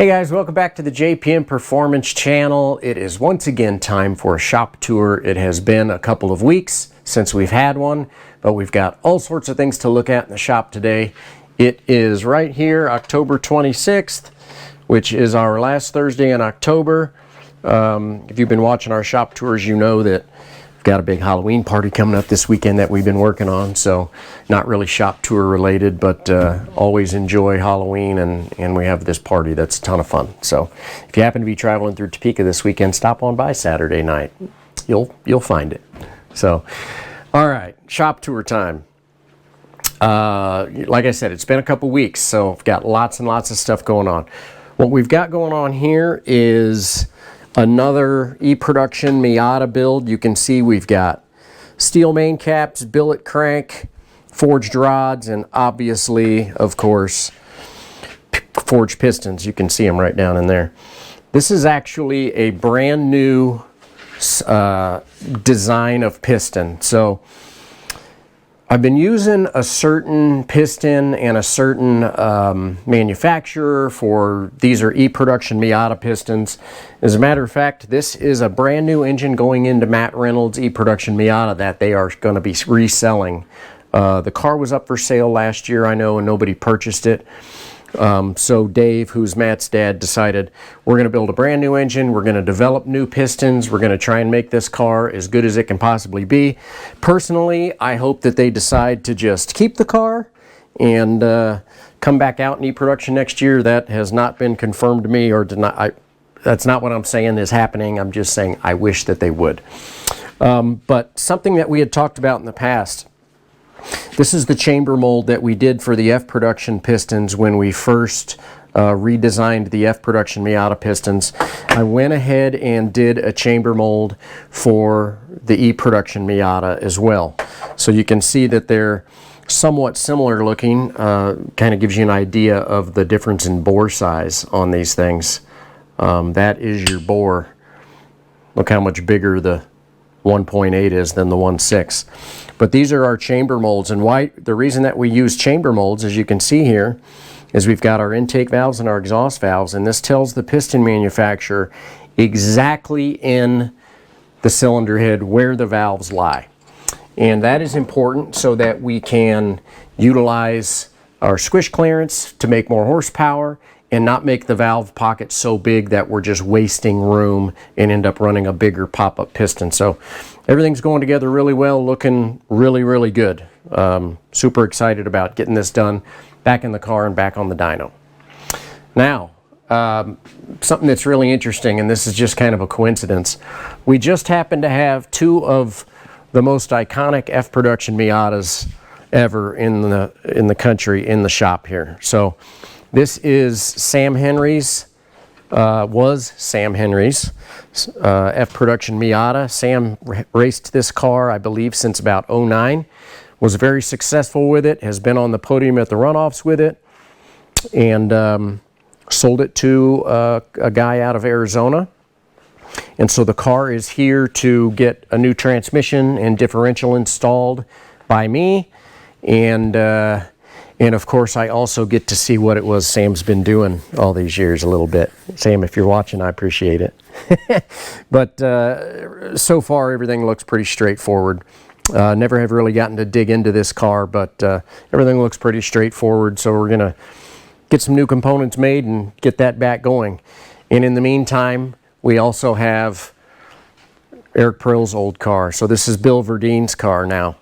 Hey guys, welcome back to the JPM Performance channel. It is once again time for a shop tour. It has been a couple of weeks since we've had one, but we've got all sorts of things to look at in the shop today. It is right here, October 26th, which is our last Thursday in October. If you've been watching our shop tours, you know that we've got a big Halloween party coming up this weekend that we've been working on, so not really shop tour related, but always enjoy Halloween, and we have this party that's a ton of fun. So if you happen to be traveling through Topeka this weekend, stop on by Saturday night. You'll find it. So, all right, shop tour time. Like I said, it's been a couple weeks, so I've got lots and lots of stuff going on. What we've got going on here is another Production Miata build. You can see we've got steel main caps, billet crank, forged rods, and obviously, of course, forged pistons. You can see them right down in there. This is actually a brand new design of piston. So I've been using a certain piston and a certain manufacturer for, these are Production Miata pistons. As a matter of fact, this is a brand new engine going into Matt Reynolds' Production Miata that they are going to be reselling. The car was up for sale last year, I know, and nobody purchased it. So Dave, who's Matt's dad, decided we're going to build a brand new engine, we're going to develop new pistons, we're going to try and make this car as good as it can possibly be. Personally, I hope that they decide to just keep the car and come back out in production next year. That has not been confirmed to me or denied. That's not what I'm saying is happening. I'm just saying I wish that they would. But something that we had talked about in the past, this is the chamber mold that we did for the Production pistons when we first redesigned the Production Miata pistons. I went ahead and did a chamber mold for the Production Miata as well. So you can see that they're somewhat similar looking. Kind of gives you an idea of the difference in bore size on these things. That is your bore. Look how much bigger the 1.8 is than the 1.6. But these are our chamber molds, and why the reason that we use chamber molds, as you can see here, is we've got our intake valves and our exhaust valves, and this tells the piston manufacturer exactly in the cylinder head where the valves lie. And that is important so that we can utilize our squish clearance to make more horsepower and not make the valve pocket so big that we're just wasting room and end up running a bigger pop-up piston. So everything's going together really well, looking really, really good. Super excited about getting this done, back in the car and back on the dyno. Now, something that's really interesting, and this is just kind of a coincidence, we just happen to have two of the most iconic Production Miatas ever in the country in the shop here. So this is Sam Henry's, was Sam Henry's Production Miata. Sam raced this car, I believe, since about '09. Was very successful with it, has been on the podium at the runoffs with it, and sold it to a guy out of Arizona. And so the car is here to get a new transmission and differential installed by me, and of course, I also get to see what it was Sam's been doing all these years a little bit. Sam, if you're watching, I appreciate it. But so far, everything looks pretty straightforward. Never have really gotten to dig into this car, but everything looks pretty straightforward. So we're going to get some new components made and get that back going. And in the meantime, we also have Eric Prill's old car. So this is Bill Verdine's car now.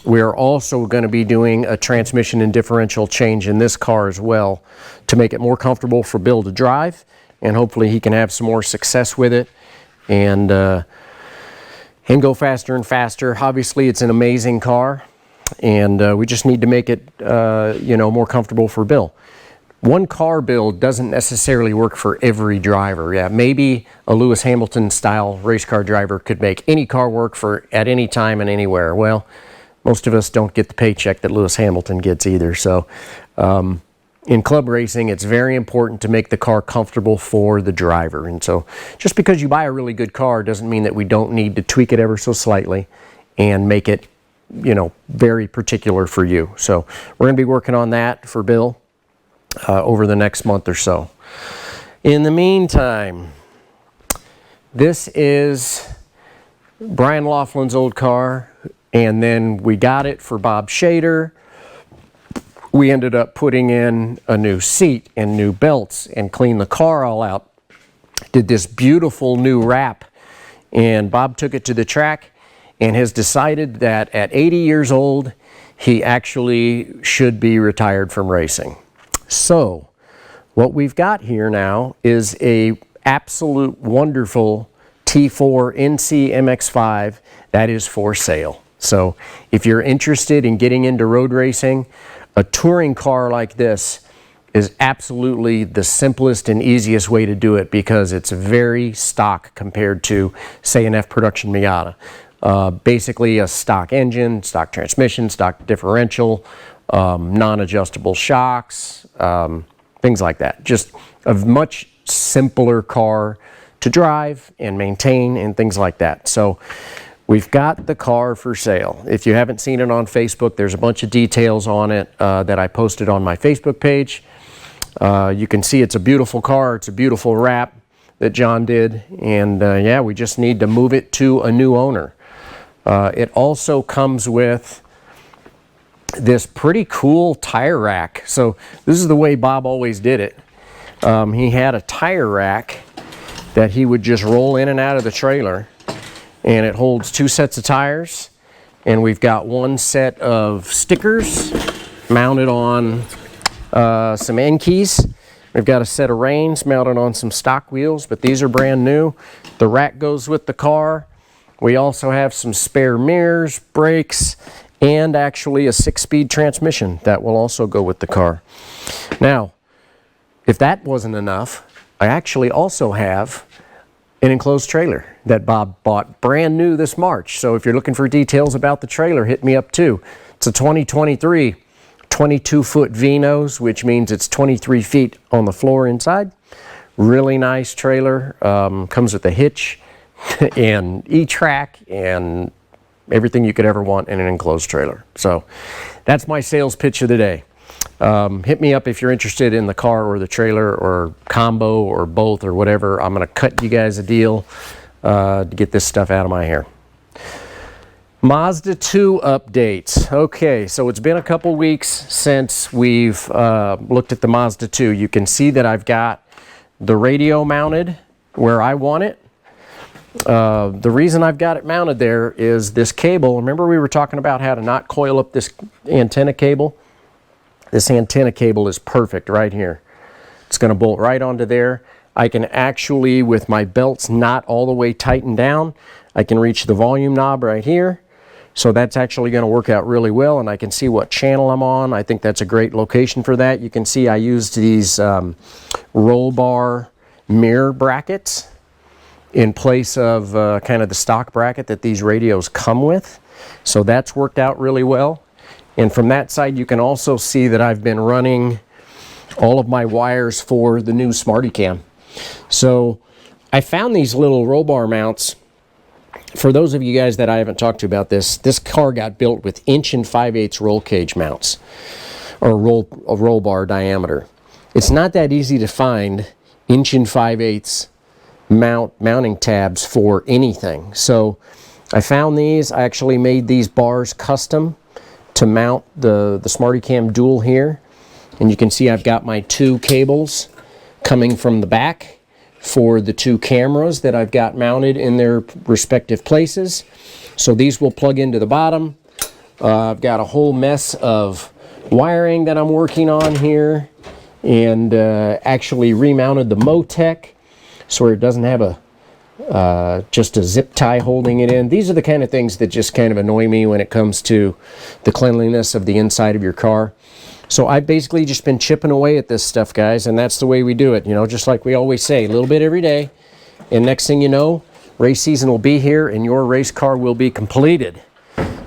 We are also going to be doing a transmission and differential change in this car as well to make it more comfortable for Bill to drive, and hopefully he can have some more success with it and go faster and faster. Obviously, it's an amazing car, and we just need to make it more comfortable for Bill. One car build doesn't necessarily work for every driver. Yeah, maybe a Lewis Hamilton style race car driver could make any car work for at any time and anywhere. Well, most of us don't get the paycheck that Lewis Hamilton gets either. So in club racing, it's very important to make the car comfortable for the driver. And so just because you buy a really good car doesn't mean that we don't need to tweak it ever so slightly and make it, very particular for you. So we're going to be working on that for Bill. over the next month or so. In the meantime, this is Brian Laughlin's old car, and then we got it for Bob Shader. We ended up putting in a new seat and new belts and cleaned the car all out. Did this beautiful new wrap, and Bob took it to the track and has decided that at 80 years old, he actually should be retired from racing. So what we've got here now is a absolute wonderful T4 NC MX-5 that is for sale. So if you're interested in getting into road racing, a touring car like this is absolutely the simplest and easiest way to do it, because it's very stock compared to, say, an F Production Miata. Basically a stock engine, stock transmission, stock differential, non-adjustable shocks, things like that. Just a much simpler car to drive and maintain and things like that. So we've got the car for sale. If you haven't seen it on Facebook, there's a bunch of details on it that I posted on my Facebook page. You can see it's a beautiful car. It's a beautiful wrap that John did. And yeah, we just need to move it to a new owner. It also comes with this pretty cool tire rack. So this is the way Bob always did it. He had a tire rack that he would just roll in and out of the trailer, and it holds 2 sets of tires, and we've got 1 set of stickers mounted on some end keys. We've got a set of reins mounted on some stock wheels, but these are brand new. The rack goes with the car. We also have some spare mirrors, brakes, and actually a 6-speed transmission that will also go with the car. Now, if that wasn't enough, I actually also have an enclosed trailer that Bob bought brand new this March. So if you're looking for details about the trailer, hit me up too. It's a 2023 22-foot V-nose, which means it's 23 feet on the floor inside. Really nice trailer. Comes with a hitch and E-track and everything you could ever want in an enclosed trailer. So that's my sales pitch of the day. Hit me up if you're interested in the car or the trailer or combo or both or whatever. I'm going to cut you guys a deal to get this stuff out of my hair. Mazda 2 updates. Okay, so it's been a couple weeks since we've looked at the Mazda 2. You can see that I've got the radio mounted where I want it. The reason I've got it mounted there is this cable. Remember we were talking about how to not coil up this antenna cable? This antenna cable is perfect right here. It's going to bolt right onto there. I can actually, with my belts not all the way tightened down, I can reach the volume knob right here. So that's actually going to work out really well, and I can see what channel I'm on. I think that's a great location for that. You can see I used these roll bar mirror brackets in place of kind of the stock bracket that these radios come with. So that's worked out really well. And from that side, you can also see that I've been running all of my wires for the new SmartyCam. So I found these little roll bar mounts. For those of you guys that I haven't talked to about this car got built with 1 5/8" roll cage mounts, or a roll bar diameter. It's not that easy to find 1 5/8" mounting tabs for anything. So I found these. I actually made these bars custom to mount the SmartyCam dual here. And you can see I've got my 2 cables coming from the back for the 2 cameras that I've got mounted in their respective places. So these will plug into the bottom. I've got a whole mess of wiring that I'm working on here, and actually remounted the Motec so it doesn't have just a zip tie holding it in. These are the kind of things that just kind of annoy me when it comes to the cleanliness of the inside of your car. So I've basically just been chipping away at this stuff, guys, and that's the way we do it. You know, just like we always say, a little bit every day, and next thing you know, race season will be here and your race car will be completed.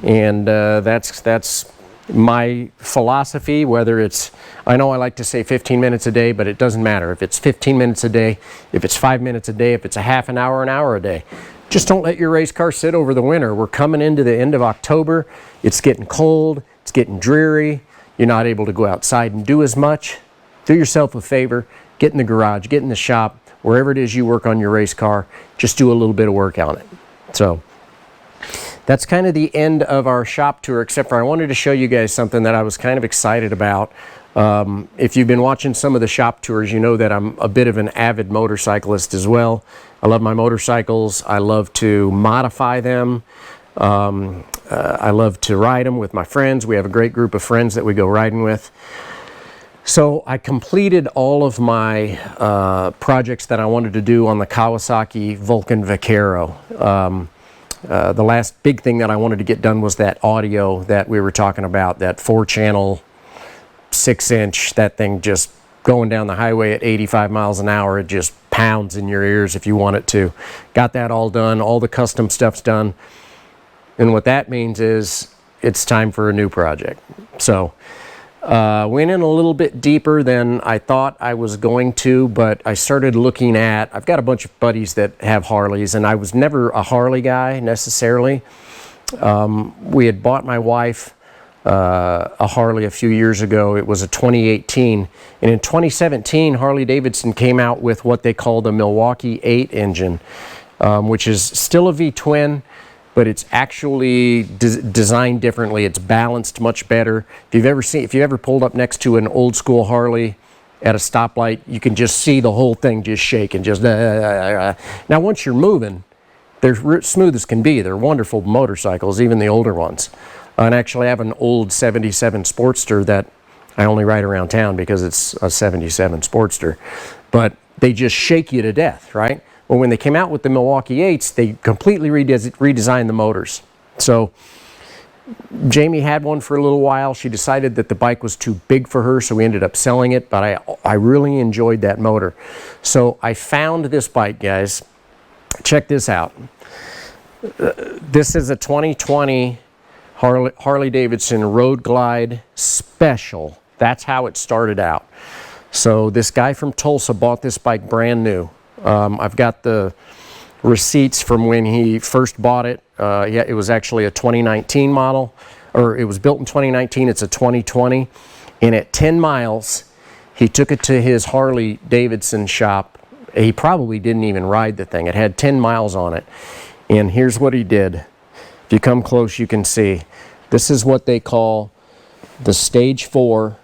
And that's my philosophy, whether it's, I know I like to say 15 minutes a day, but it doesn't matter. If it's 15 minutes a day, if it's 5 minutes a day, if it's a half an hour a day. Just don't let your race car sit over the winter. We're coming into the end of October. It's getting cold. It's getting dreary. You're not able to go outside and do as much. do yourself a favor, get in the garage, get in the shop, wherever it is you work on your race car, just do a little bit of work on it. So that's kind of the end of our shop tour, except for I wanted to show you guys something that I was kind of excited about. If you've been watching some of the shop tours, you know that I'm a bit of an avid motorcyclist as well. I love my motorcycles. I love to modify them. I love to ride them with my friends. We have a great group of friends that we go riding with. So I completed all of my projects that I wanted to do on the Kawasaki Vulcan Vaquero. The last big thing that I wanted to get done was that audio that we were talking about, that 4-channel, 6-inch, that thing just going down the highway at 85 miles an hour. It just pounds in your ears if you want it to. Got that all done. All the custom stuff's done. And what that means is it's time for a new project. So went in a little bit deeper than I thought I was going to, but I started looking at, I've got a bunch of buddies that have Harleys, and I was never a Harley guy necessarily. We had bought my wife a Harley a few years ago. It was a 2018, and in 2017 Harley Davidson came out with what they call the Milwaukee 8 engine, which is still a V-twin, but it's actually designed differently. It's balanced much better. If you've ever pulled up next to an old school Harley at a stoplight, you can just see the whole thing just shaking. Now once you're moving, they're smooth as can be. They're wonderful motorcycles, even the older ones. And actually I have an old 77 Sportster that I only ride around town because it's a 77 Sportster. But they just shake you to death, right? Well, when they came out with the Milwaukee 8s, they completely redesigned the motors. So Jamie had one for a little while. She decided that the bike was too big for her, so we ended up selling it, but I really enjoyed that motor. So I found this bike, guys. Check this out. This is a 2020 Harley Davidson Road Glide Special. That's how it started out. So this guy from Tulsa bought this bike brand new. I've got the receipts from when he first bought it. Yeah, it was actually a 2019 model, or it was built in 2019. It's a 2020. And at 10 miles, he took it to his Harley Davidson shop. He probably didn't even ride the thing. It had 10 miles on it. And here's what he did. If you come close, you can see. This is what they call the Stage 4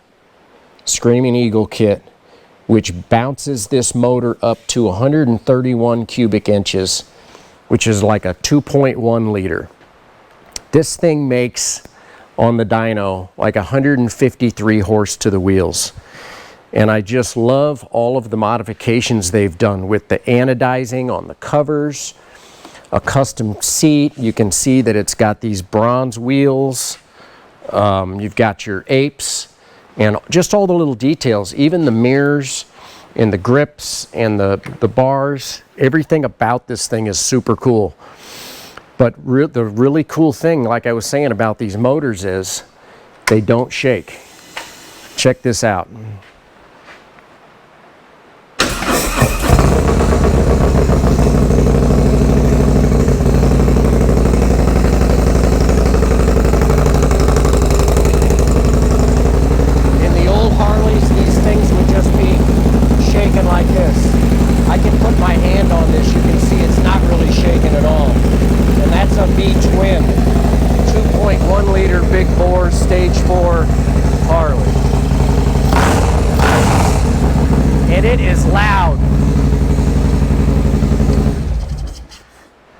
Screaming Eagle kit, which bounces this motor up to 131 cubic inches, which is like a 2.1 liter. This thing makes, on the dyno, like 153 horse to the wheels. And I just love all of the modifications they've done with the anodizing on the covers, a custom seat. You can see that it's got these bronze wheels. You've got your apes and just all the little details, even the mirrors and the grips and the bars. Everything about this thing is super cool. But the really cool thing, like I was saying about these motors, is they don't shake. Check this out. Like this. I can put my hand on this. You can see it's not really shaking at all. And that's a V-twin 2.1 liter big bore Stage 4 Harley. And it is loud.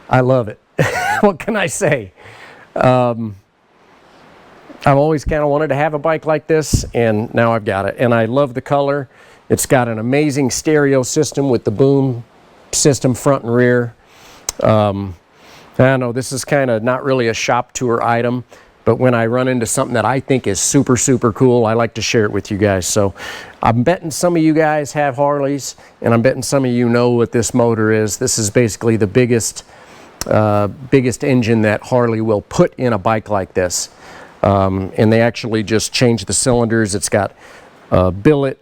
I love it. What can I say? I've always kind of wanted to have a bike like this, and now I've got it. And I love the color. It's got an amazing stereo system with the boom system front and rear. I know this is kind of not really a shop tour item, but when I run into something that I think is super, super cool, I like to share it with you guys. So I'm betting some of you guys have Harleys, and I'm betting some of you know what this motor is. This is basically the biggest engine that Harley will put in a bike like this. And they actually just changed the cylinders. It's got a billet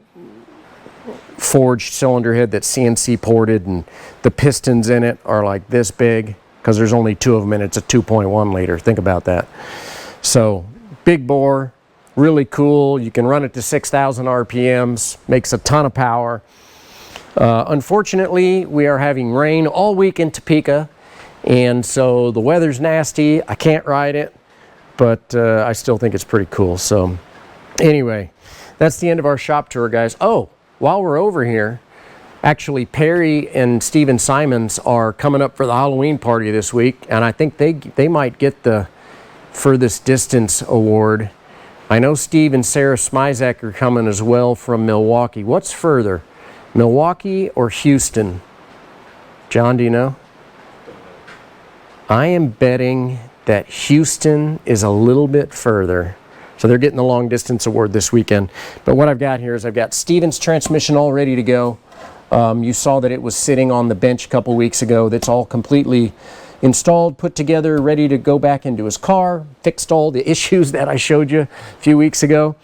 forged cylinder head that's CNC ported, and the pistons in it are like this big because there's only 2 of them, and it's a 2.1 liter. Think about that. So big bore, Really cool. You can run it to 6,000 RPMs, makes a ton of power. Unfortunately, we are having rain all week in Topeka, and so the weather's nasty. I can't ride it, but I still think it's pretty cool. So anyway, that's the end of our shop tour, guys. Oh, while we're over here, actually Perry and Steven Simons are coming up for the Halloween party this week, and I think they might get the furthest distance award. I know Steve and Sarah Smizak are coming as well from Milwaukee. What's further, Milwaukee or Houston? John, do you know? I am betting that Houston is a little bit further. So they're getting the long distance award this weekend. But what I've got here is I've got Steven's transmission all ready to go. You saw that it was sitting on the bench a couple weeks ago. That's all completely installed, put together, ready to go back into his car, fixed all the issues that I showed you a few weeks ago.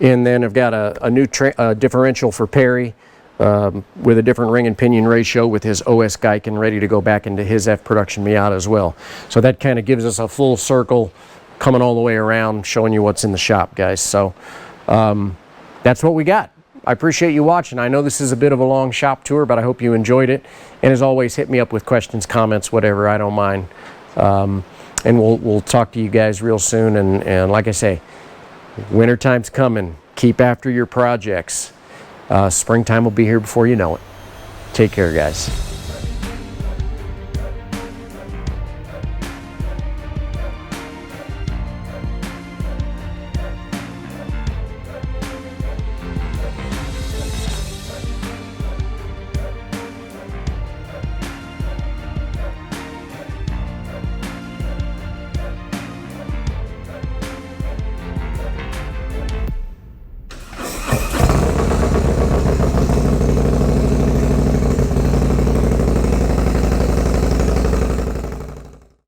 And then I've got a new differential for Perry with a different ring and pinion ratio with his OS Geiken ready to go back into his Production Miata as well. So that kind of gives us a full circle coming all the way around, showing you what's in the shop, guys. So that's what we got. I appreciate you watching. I know this is a bit of a long shop tour, but I hope you enjoyed it. And as always, hit me up with questions, comments, whatever. I don't mind. And we'll talk to you guys real soon. And like I say, wintertime's coming. Keep after your projects. Springtime will be here before you know it. Take care, guys.